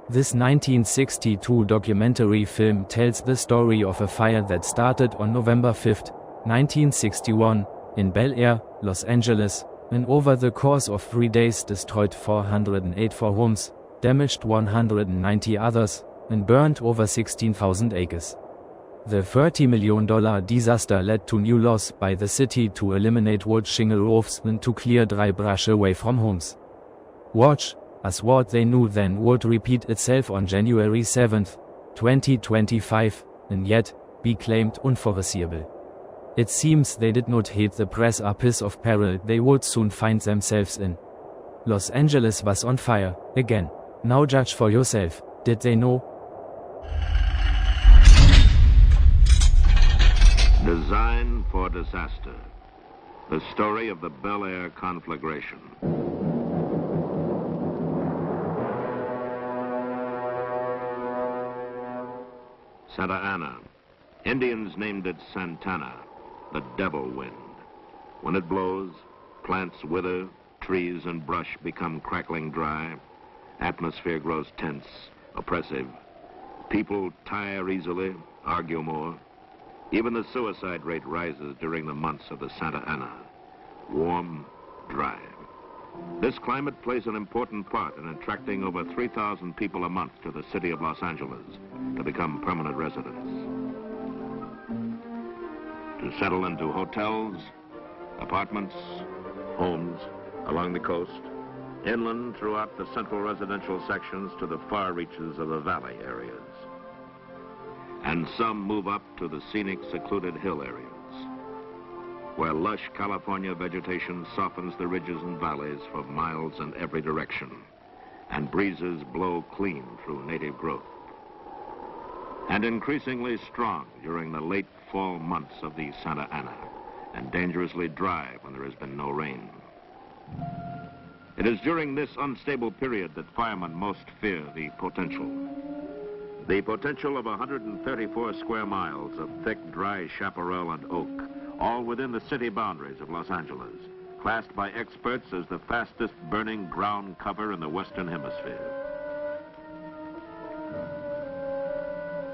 This 1962 documentary film tells the story of a fire that started on November 5, 1961, in Bel Air, Los Angeles, and over the course of 3 days destroyed 484 homes, damaged 190 others, and burned over 16,000 acres. The $30 million disaster led to new laws by the city to eliminate wood shingle roofs and to clear dry brush away from homes. Watch, as what they knew then would repeat itself on January 7, 2025, and yet be claimed unforeseeable. It seems they did not hit the precipice of peril they would soon find themselves in. Los Angeles was on fire, again. Now judge for yourself, did they know? Design for disaster. The story of the Bel Air conflagration. Santa Ana. Indians named it Santana, the devil wind. When it blows, plants wither, trees and brush become crackling dry, atmosphere grows tense, oppressive. People tire easily, argue more. Even the suicide rate rises during the months of the Santa Ana. Warm, dry. This climate plays an important part in attracting over 3,000 people a month to the city of Los Angeles to become permanent residents. To settle into hotels, apartments, homes along the coast, inland throughout the central residential sections to the far reaches of the valley areas. And some move up to the scenic, secluded hill areas, where lush California vegetation softens the ridges and valleys for miles in every direction, and breezes blow clean through native growth. And increasingly strong during the late fall months of the Santa Ana, and dangerously dry when there has been no rain. It is during this unstable period that firemen most fear the potential. The potential of 134 square miles of thick, dry chaparral and oak, all within the city boundaries of Los Angeles, classed by experts as the fastest burning ground cover in the Western Hemisphere.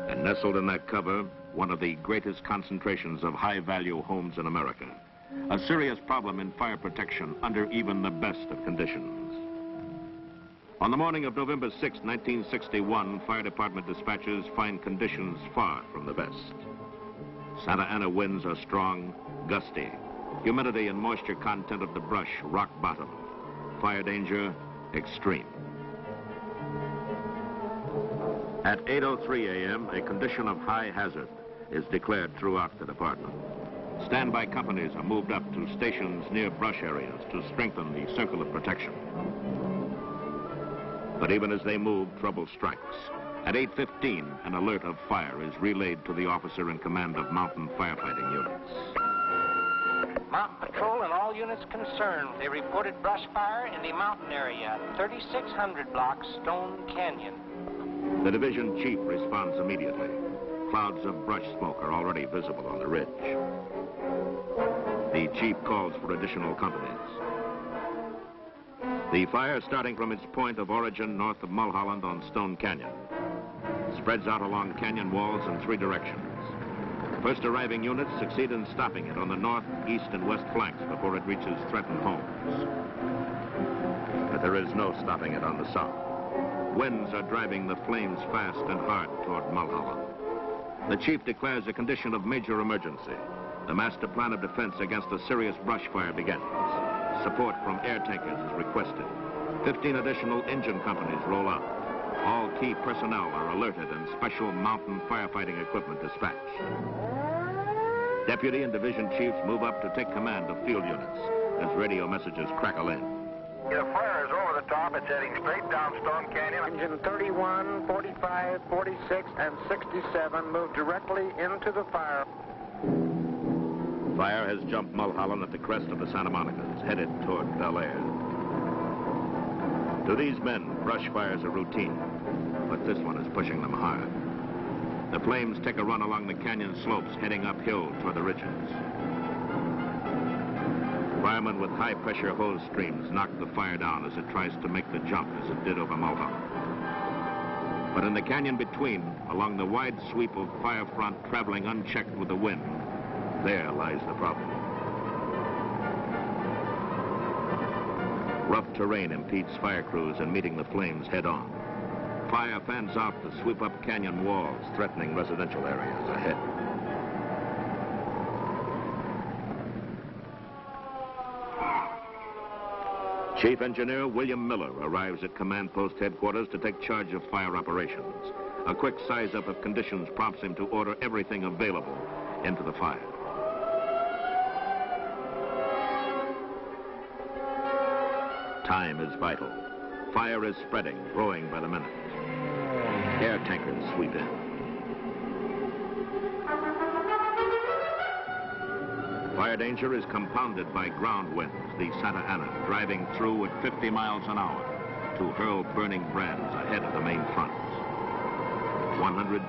And nestled in that cover, one of the greatest concentrations of high-value homes in America, a serious problem in fire protection under even the best of conditions. On the morning of November 6, 1961, fire department dispatchers find conditions far from the best. Santa Ana winds are strong, gusty. Humidity and moisture content of the brush rock bottom. Fire danger extreme. At 8:03 a.m., a condition of high hazard is declared throughout the department. Standby companies are moved up to stations near brush areas to strengthen the circle of protection. But even as they move, trouble strikes. At 8:15, an alert of fire is relayed to the officer in command of mountain firefighting units. Mountain Patrol and all units concerned. They reported brush fire in the mountain area, 3600 block Stone Canyon. The division chief responds immediately. Clouds of brush smoke are already visible on the ridge. The chief calls for additional companies. The fire, starting from its point of origin north of Mulholland on Stone Canyon, spreads out along canyon walls in 3 directions. First arriving units succeed in stopping it on the north, east, and west flanks before it reaches threatened homes. But there is no stopping it on the south. Winds are driving the flames fast and hard toward Mulholland. The chief declares a condition of major emergency. The master plan of defense against a serious brush fire begins. Support from air tankers is requested. 15 additional engine companies roll out. All key personnel are alerted and special mountain firefighting equipment dispatched. Deputy and division chiefs move up to take command of field units as radio messages crackle in. The fire is over the top. It's heading straight down Stone Canyon. Engine 31, 45, 46, and 67 move directly into the fire. Fire has jumped Mulholland at the crest of the Santa Monicas, headed toward Bel Air. To these men, brush fires are routine, but this one is pushing them hard. The flames take a run along the canyon slopes, heading uphill toward the ridges. Firemen with high-pressure hose streams knock the fire down as it tries to make the jump as it did over Mulholland. But in the canyon between, along the wide sweep of fire front traveling unchecked with the wind, there lies the problem. Rough terrain impedes fire crews in meeting the flames head-on. Fire fans out to sweep up canyon walls, threatening residential areas ahead. Chief Engineer William Miller arrives at Command Post headquarters to take charge of fire operations. A quick size-up of conditions prompts him to order everything available into the fire. Time is vital. Fire is spreading, growing by the minute. Air tankers sweep in. Fire danger is compounded by ground winds, the Santa Ana driving through at 50 miles an hour to hurl burning brands ahead of the main fronts. 100,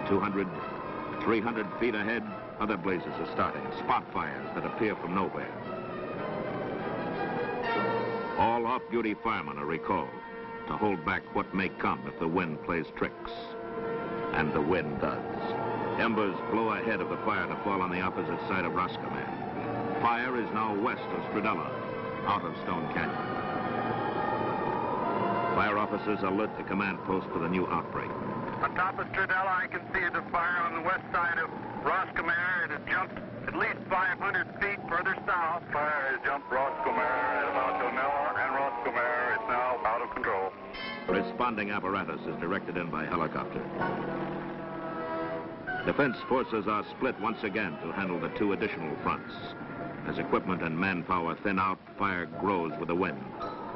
200, 300 feet ahead, other blazes are starting, spot fires that appear from nowhere. All off-duty firemen are recalled to hold back what may come if the wind plays tricks. And the wind does. Embers blow ahead of the fire to fall on the opposite side of Roscommon. Fire is now west of Stradella, out of Stone Canyon. Fire officers alert the command post to the new outbreak. On top of Stradella, I can see the fire on the west side of Roscommon. It has jumped at least 500 feet further south. Fire has jumped Roscommon at about Donella and Roscommon. It's now out of control. Responding apparatus is directed in by helicopter. Defense forces are split once again to handle the two additional fronts. As equipment and manpower thin out, fire grows with the wind,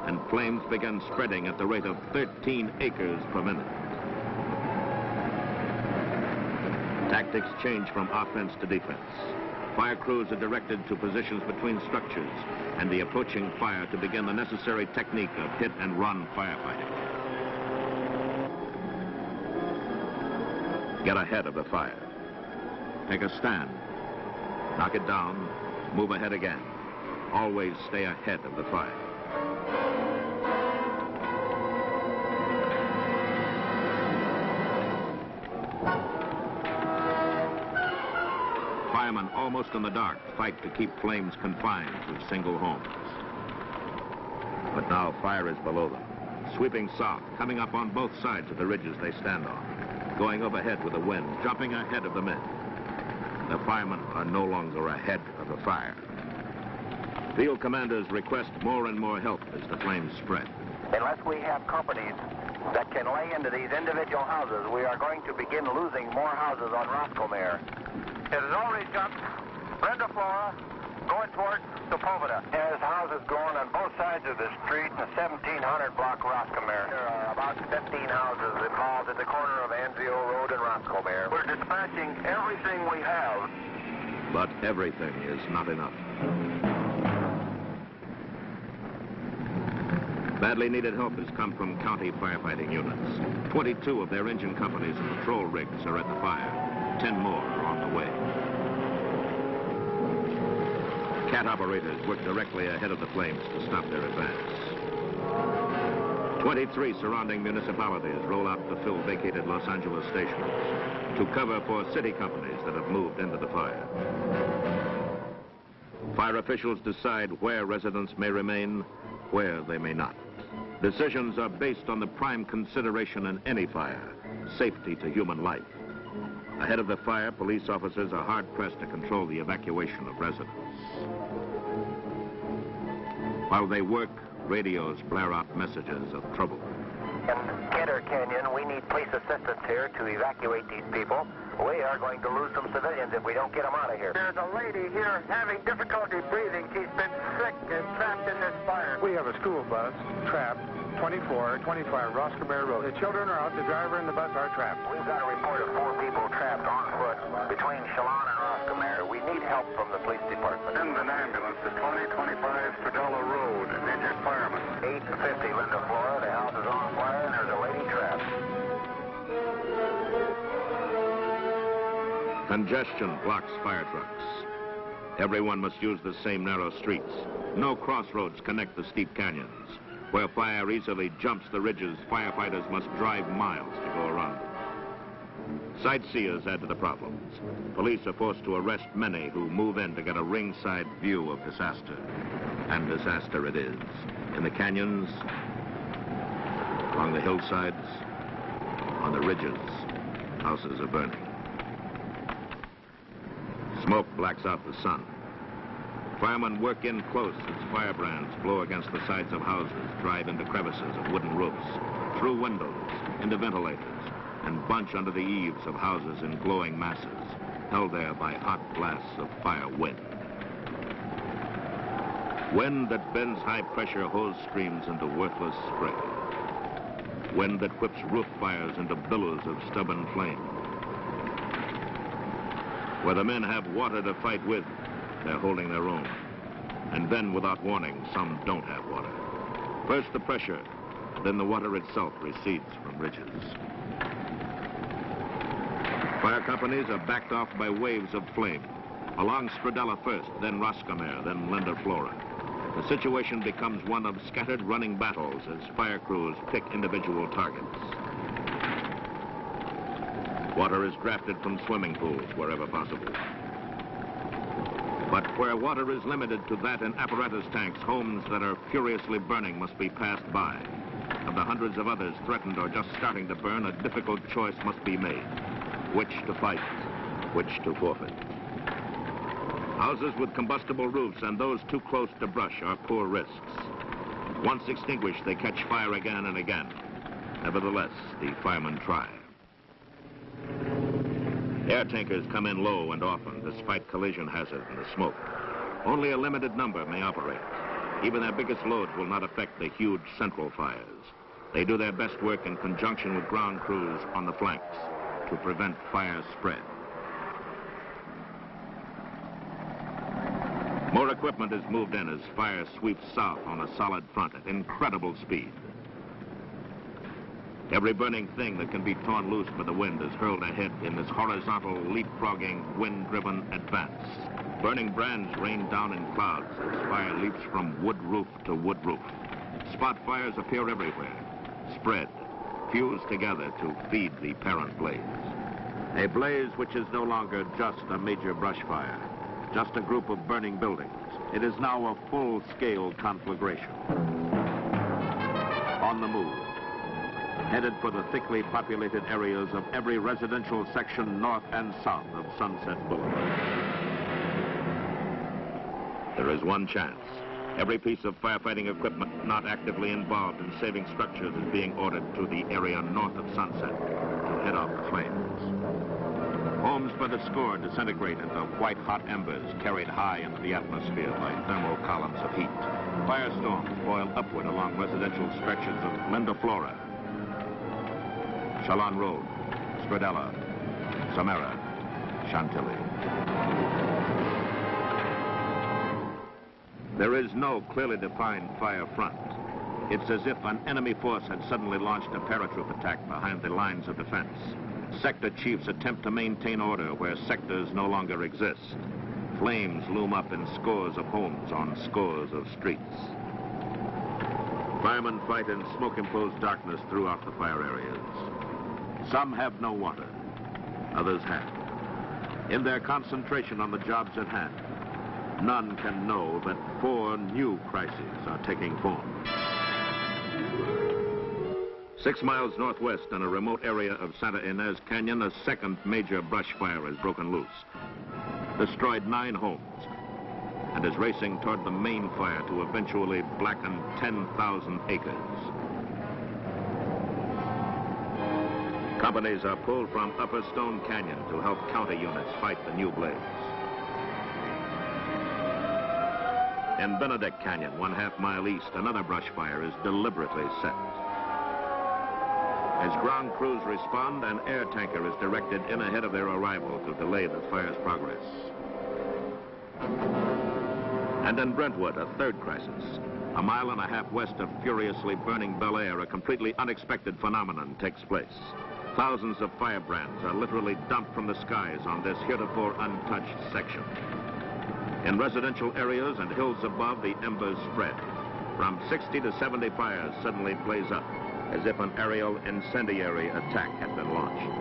and flames begin spreading at the rate of 13 acres per minute. Tactics change from offense to defense. Fire crews are directed to positions between structures and the approaching fire to begin the necessary technique of hit-and-run firefighting. Get ahead of the fire. Take a stand. Knock it down. Move ahead again. Always stay ahead of the fire. Firemen, almost in the dark, fight to keep flames confined to single homes. But now fire is below them, sweeping south, coming up on both sides of the ridges they stand on, going overhead with the wind, jumping ahead of the men. The firemen are no longer ahead of the fire. Field commanders request more and more help as the flames spread. Unless we have companies that can lay into these individual houses, we are going to begin losing more houses on Roscommon. It has already jumped Brenda Flora going towards Sepulveda. There's houses going on both sides of the street in the 1700 block Roscommon. There are about 15 houses involved at the corner of Anzio Road and Roscommon. We're dispatching everything we have. But everything is not enough. Badly needed help has come from county firefighting units. 22 of their engine companies and patrol rigs are at the fire. 10 more are on the way. CAT operators work directly ahead of the flames to stop their advance. 23 surrounding municipalities roll out to fill vacated Los Angeles stations to cover for city companies that have moved into the fire. Fire officials decide where residents may remain, where they may not. Decisions are based on the prime consideration in any fire, safety to human life. Ahead of the fire, police officers are hard-pressed to control the evacuation of residents. While they work, radios blare out messages of trouble. In Gator Canyon, we need police assistance here to evacuate these people. We are going to lose some civilians if we don't get them out of here. There's a lady here having difficulty breathing. She's been sick and trapped in this fire. We have a school bus trapped 2425 Roscommon Road. The children are out, the driver and the bus are trapped. We've got a report of 4 people trapped on foot between Chelan and Roscommon. We need help from the police department. Send an ambulance to 2025 Stradella Road. Injured fireman. 850 Linda Flora. The house is on fire and there's a lady trapped. Congestion blocks fire trucks. Everyone must use the same narrow streets. No crossroads connect the steep canyons. Where fire easily jumps the ridges, firefighters must drive miles to go around them. Sightseers add to the problems. Police are forced to arrest many who move in to get a ringside view of disaster. And disaster it is. In the canyons, along the hillsides, on the ridges, houses are burning. Smoke blacks out the sun. Firemen work in close as firebrands blow against the sides of houses, drive into crevices of wooden roofs, through windows, into ventilators, and bunch under the eaves of houses in glowing masses, held there by hot blasts of fire wind. Wind that bends high-pressure hose streams into worthless spray. Wind that whips roof fires into billows of stubborn flame. Where the men have water to fight with, they're holding their own. And then, without warning, some don't have water. First the pressure, then the water itself recedes from ridges. Fire companies are backed off by waves of flame. Along Stradella first, then Roscommare, then Linda Flora. The situation becomes one of scattered running battles as fire crews pick individual targets. Water is drafted from swimming pools wherever possible. But where water is limited to that in apparatus tanks, homes that are furiously burning must be passed by. Of the hundreds of others threatened or just starting to burn, a difficult choice must be made. Which to fight, which to forfeit. Houses with combustible roofs and those too close to brush are poor risks. Once extinguished, they catch fire again and again. Nevertheless, the firemen try. Air tankers come in low and often, despite collision hazard and the smoke. Only a limited number may operate. Even their biggest loads will not affect the huge central fires. They do their best work in conjunction with ground crews on the flanks to prevent fire spread. More equipment is moved in as fire sweeps south on a solid front at incredible speed. Every burning thing that can be torn loose by the wind is hurled ahead in this horizontal, leapfrogging, wind-driven advance. Burning brands rain down in clouds as fire leaps from wood roof to wood roof. Spot fires appear everywhere, spread, fuse together to feed the parent blaze. A blaze which is no longer just a major brush fire, just a group of burning buildings. It is now a full-scale conflagration. On the move, headed for the thickly populated areas of every residential section north and south of Sunset Boulevard. There is one chance. Every piece of firefighting equipment not actively involved in saving structures is being ordered to the area north of Sunset to head off the flames. Homes by the score disintegrate into white-hot embers carried high into the atmosphere by thermal columns of heat. Firestorms boil upward along residential stretches of Linda Flora, Chalon Road, Stradella, Samara, Chantilly. There is no clearly defined fire front. It's as if an enemy force had suddenly launched a paratroop attack behind the lines of defense. Sector chiefs attempt to maintain order where sectors no longer exist. Flames loom up in scores of homes on scores of streets. Firemen fight in smoke-imposed darkness throughout the fire areas. Some have no water, others have. In their concentration on the jobs at hand, none can know that 4 new crises are taking form. 6 miles northwest in a remote area of Santa Ynez Canyon, a second major brush fire has broken loose. Destroyed 9 homes and is racing toward the main fire to eventually blacken 10,000 acres. Companies are pulled from Upper Stone Canyon to help counter units fight the new blaze. In Benedict Canyon, 1/2 mile east, another brush fire is deliberately set. As ground crews respond, an air tanker is directed in ahead of their arrival to delay the fire's progress. And in Brentwood, a third crisis. 1.5 miles west of furiously burning Bel Air, a completely unexpected phenomenon takes place. Thousands of firebrands are literally dumped from the skies on this heretofore untouched section. In residential areas and hills above, the embers spread. From 60 to 70 fires suddenly blaze up, as if an aerial incendiary attack had been launched.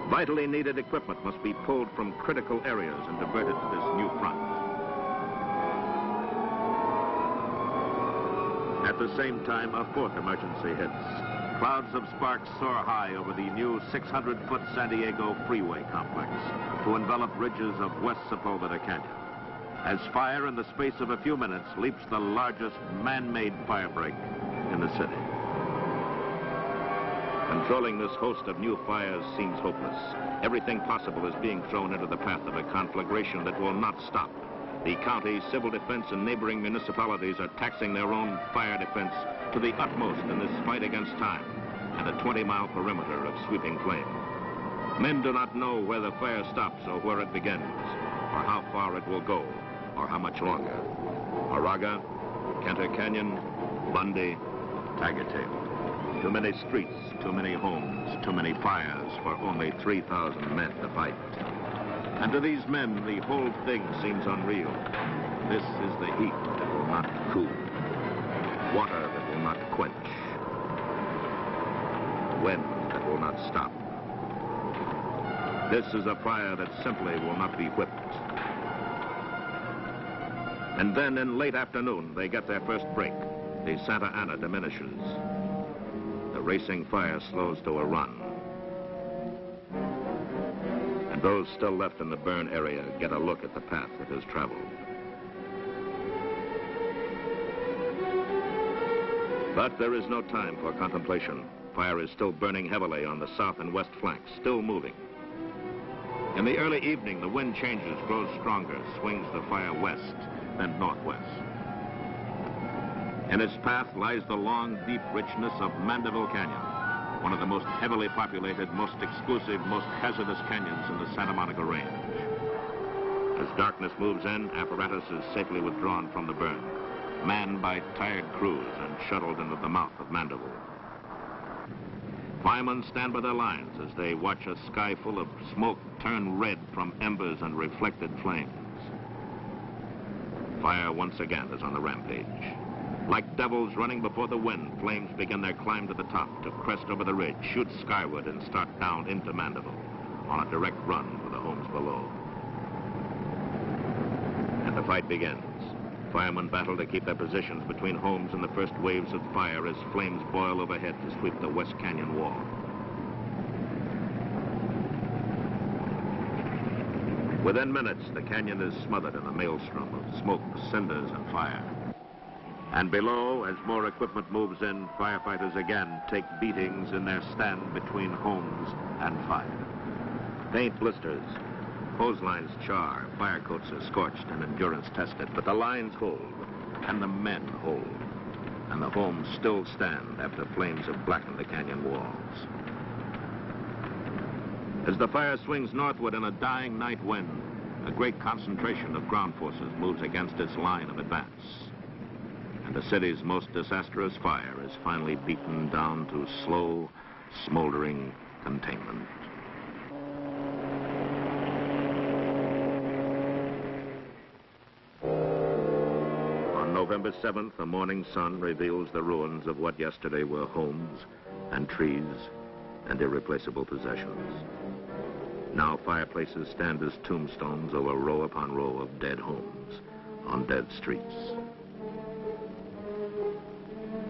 Vitally needed equipment must be pulled from critical areas and diverted to this new front. At the same time, a fourth emergency hits. Clouds of sparks soar high over the new 600-foot San Diego freeway complex to envelop ridges of West Sepulveda Canyon, as fire in the space of a few minutes leaps the largest man-made firebreak in the city. Controlling this host of new fires seems hopeless. Everything possible is being thrown into the path of a conflagration that will not stop. The county, civil defense, and neighboring municipalities are taxing their own fire defense to the utmost in this fight against time and a 20-mile perimeter of sweeping flame. Men do not know where the fire stops or where it begins, or how far it will go, or how much longer. Moraga, Kenter Canyon, Bundy, Tiger Tail. Too many streets, too many homes, too many fires for only 3,000 men to fight. And to these men, the whole thing seems unreal. This is the heat that will not cool, water that will not quench, wind that will not stop. This is a fire that simply will not be whipped. And then in late afternoon, they get their first break. The Santa Ana diminishes. The racing fire slows to a run. And those still left in the burn area get a look at the path it has traveled. But there is no time for contemplation. Fire is still burning heavily on the south and west flanks, still moving. In the early evening, the wind changes, grows stronger, swings the fire west, then northwest. In its path lies the long, deep richness of Mandeville Canyon, one of the most heavily populated, most exclusive, most hazardous canyons in the Santa Monica Range. As darkness moves in, apparatus is safely withdrawn from the burn, manned by tired crews and shuttled into the mouth of Mandeville. Firemen stand by their lines as they watch a sky full of smoke turn red from embers and reflected flames. Fire once again is on the rampage. Like devils running before the wind, flames begin their climb to the top to crest over the ridge, shoot skyward, and start down into Mandeville on a direct run for the homes below. And the fight begins. Firemen battle to keep their positions between homes and the first waves of fire as flames boil overhead to sweep the West Canyon wall. Within minutes, the canyon is smothered in a maelstrom of smoke, cinders, and fire. And below, as more equipment moves in, firefighters again take beatings in their stand between homes and fire. Paint blisters, hose lines char, fire coats are scorched and endurance tested, but the lines hold, and the men hold, and the homes still stand after flames have blackened the canyon walls. As the fire swings northward in a dying night wind, a great concentration of ground forces moves against its line of advance. And the city's most disastrous fire is finally beaten down to slow, smoldering containment. On November 7th, the morning sun reveals the ruins of what yesterday were homes and trees and irreplaceable possessions. Now fireplaces stand as tombstones over row upon row of dead homes on dead streets.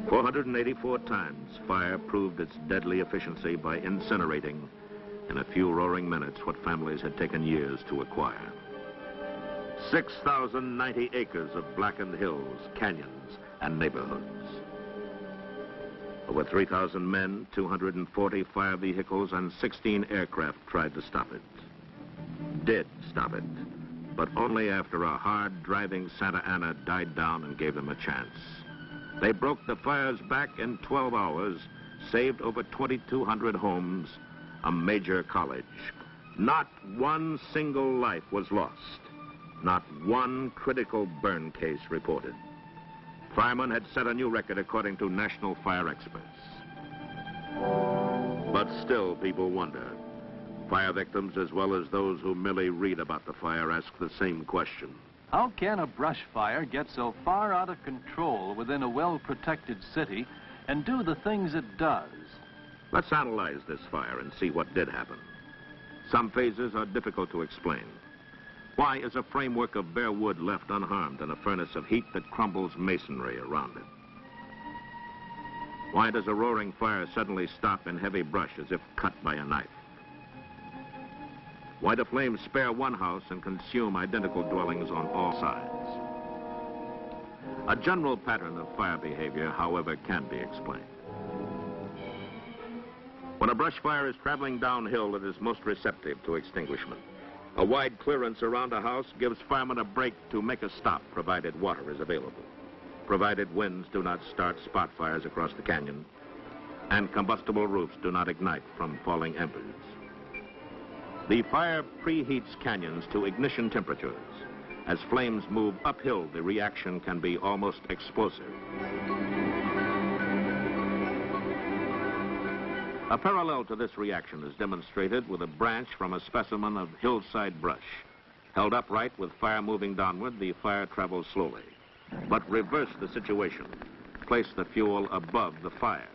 484 times, fire proved its deadly efficiency by incinerating in a few roaring minutes what families had taken years to acquire. 6,090 acres of blackened hills, canyons, and neighborhoods. Over 3,000 men, 240 fire vehicles, and 16 aircraft tried to stop it. Did stop it, but only after a hard driving Santa Ana died down and gave them a chance. They broke the fire's back in 12 hours, saved over 2,200 homes, a major college. Not one single life was lost. Not one critical burn case reported. Firemen had set a new record according to national fire experts. But still, people wonder. Fire victims, as well as those who merely read about the fire, ask the same question. How can a brush fire get so far out of control within a well-protected city and do the things it does? Let's analyze this fire and see what did happen. Some phases are difficult to explain. Why is a framework of bare wood left unharmed in a furnace of heat that crumbles masonry around it? Why does a roaring fire suddenly stop in heavy brush as if cut by a knife? Why do flames spare one house and consume identical dwellings on all sides? A general pattern of fire behavior, however, can be explained. When a brush fire is traveling downhill, it is most receptive to extinguishment. A wide clearance around a house gives firemen a break to make a stop, provided water is available, provided winds do not start spot fires across the canyon, and combustible roofs do not ignite from falling embers. The fire preheats canyons to ignition temperatures. As flames move uphill, the reaction can be almost explosive. A parallel to this reaction is demonstrated with a branch from a specimen of hillside brush. Held upright with fire moving downward, the fire travels slowly. But reverse the situation. Place the fuel above the fire.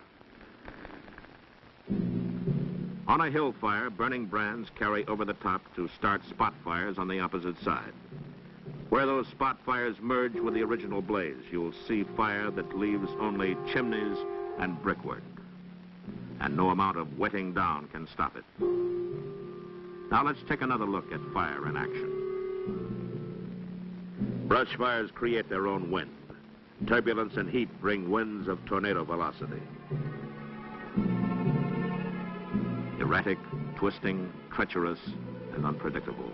On a hill fire, burning brands carry over the top to start spot fires on the opposite side. Where those spot fires merge with the original blaze, you'll see fire that leaves only chimneys and brickwork. And no amount of wetting down can stop it. Now let's take another look at fire in action. Brush fires create their own wind. Turbulence and heat bring winds of tornado velocity. Erratic, twisting, treacherous, and unpredictable.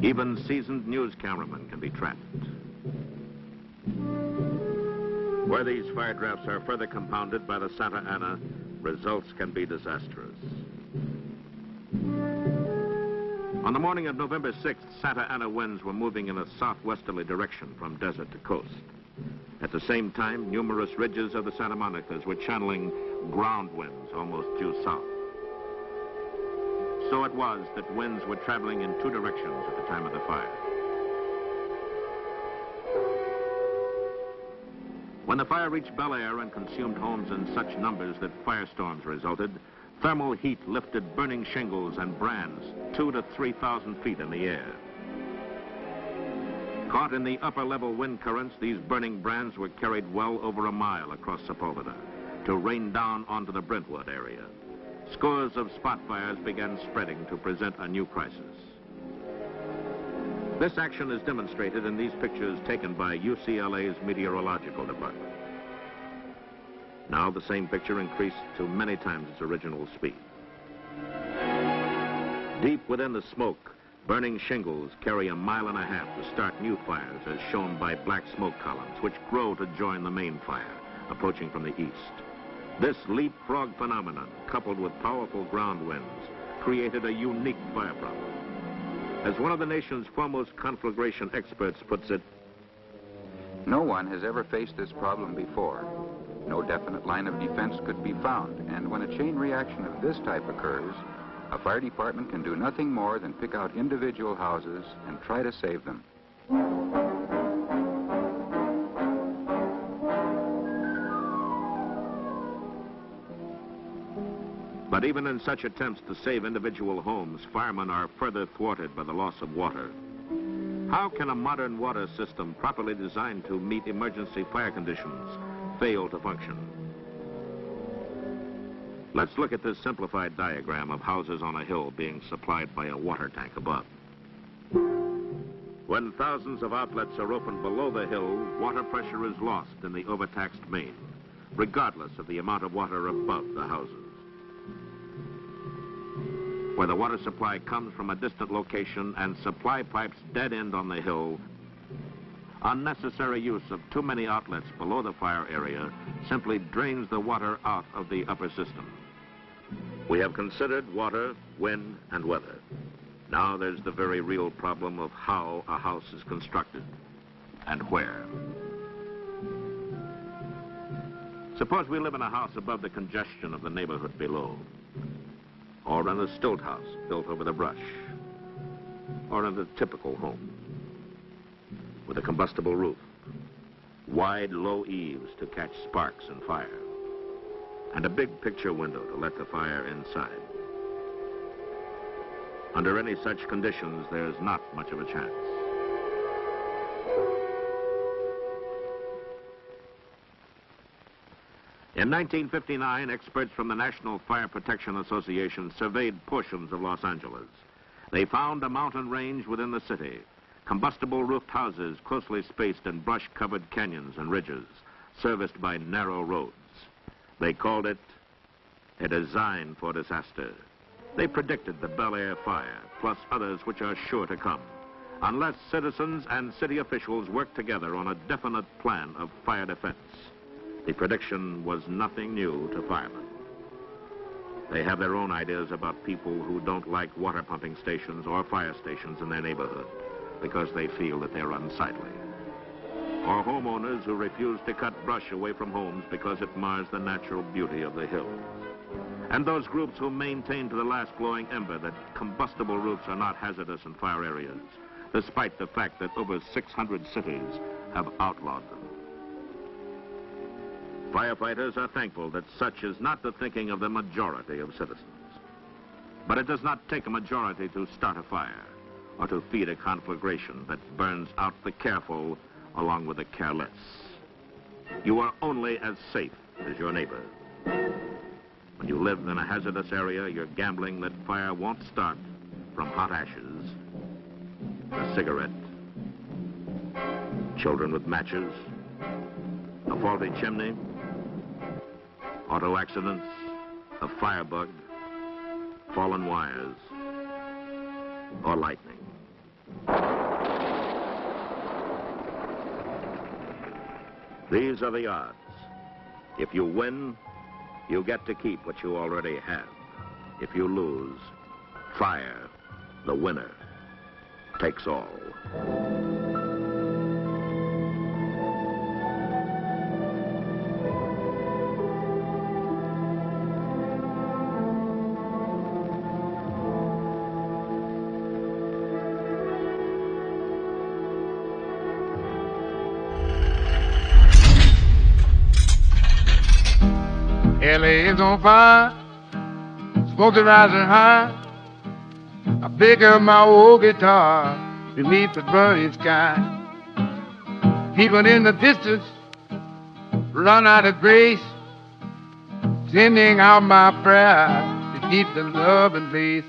Even seasoned news cameramen can be trapped. Where these fire drafts are further compounded by the Santa Ana, results can be disastrous. On the morning of November 6th, Santa Ana winds were moving in a southwesterly direction from desert to coast. At the same time, numerous ridges of the Santa Monica's were channeling ground winds almost due south. So it was that winds were traveling in two directions at the time of the fire. When the fire reached Bel Air and consumed homes in such numbers that firestorms resulted, thermal heat lifted burning shingles and brands 2,000 to 3,000 feet in the air. Caught in the upper-level wind currents, these burning brands were carried well over a mile across Sepulveda to rain down onto the Brentwood area. Scores of spot fires began spreading to present a new crisis. This action is demonstrated in these pictures taken by UCLA's meteorological department. Now the same picture increased to many times its original speed. Deep within the smoke, burning shingles carry 1.5 miles to start new fires, as shown by black smoke columns, which grow to join the main fire, approaching from the east. This leapfrog phenomenon, coupled with powerful ground winds, created a unique fire problem. As one of the nation's foremost conflagration experts puts it, no one has ever faced this problem before. No definite line of defense could be found, and when a chain reaction of this type occurs, a fire department can do nothing more than pick out individual houses and try to save them. But even in such attempts to save individual homes, firemen are further thwarted by the loss of water. How can a modern water system properly designed to meet emergency fire conditions fail to function? Let's look at this simplified diagram of houses on a hill being supplied by a water tank above. When thousands of outlets are opened below the hill, water pressure is lost in the overtaxed main, regardless of the amount of water above the houses. Where the water supply comes from a distant location and supply pipes dead end on the hill, unnecessary use of too many outlets below the fire area simply drains the water out of the upper system. We have considered water, wind, and weather. Now there's the very real problem of how a house is constructed and where. Suppose we live in a house above the congestion of the neighborhood below, or in a stilt house built over the brush. or in a typical home, with a combustible roof, wide, low eaves to catch sparks and fire, and a big picture window to let the fire inside. Under any such conditions, there's not much of a chance. In 1959, experts from the National Fire Protection Association surveyed portions of Los Angeles. They found a mountain range within the city, combustible roofed houses closely spaced in brush-covered canyons and ridges, serviced by narrow roads. They called it a design for disaster. They predicted the Bel Air Fire, plus others which are sure to come, unless citizens and city officials work together on a definite plan of fire defense. The prediction was nothing new to firemen. They have their own ideas about people who don't like water pumping stations or fire stations in their neighborhood because they feel that they're unsightly. Or homeowners who refuse to cut brush away from homes because it mars the natural beauty of the hills. And those groups who maintain to the last glowing ember that combustible roofs are not hazardous in fire areas, despite the fact that over 600 cities have outlawed them. Firefighters are thankful that such is not the thinking of the majority of citizens. But it does not take a majority to start a fire or to feed a conflagration that burns out the careful along with the careless. You are only as safe as your neighbor. When you live in a hazardous area, you're gambling that fire won't start from hot ashes, a cigarette, children with matches, a faulty chimney, auto accidents, a firebug, fallen wires, or lightning. These are the odds. If you win, you get to keep what you already have. If you lose, fire, the winner, takes all. LA is on fire, smoke is rising high. I pick up my old guitar beneath the burning sky. People in the distance run out of grace, sending out my prayer to keep the love in place.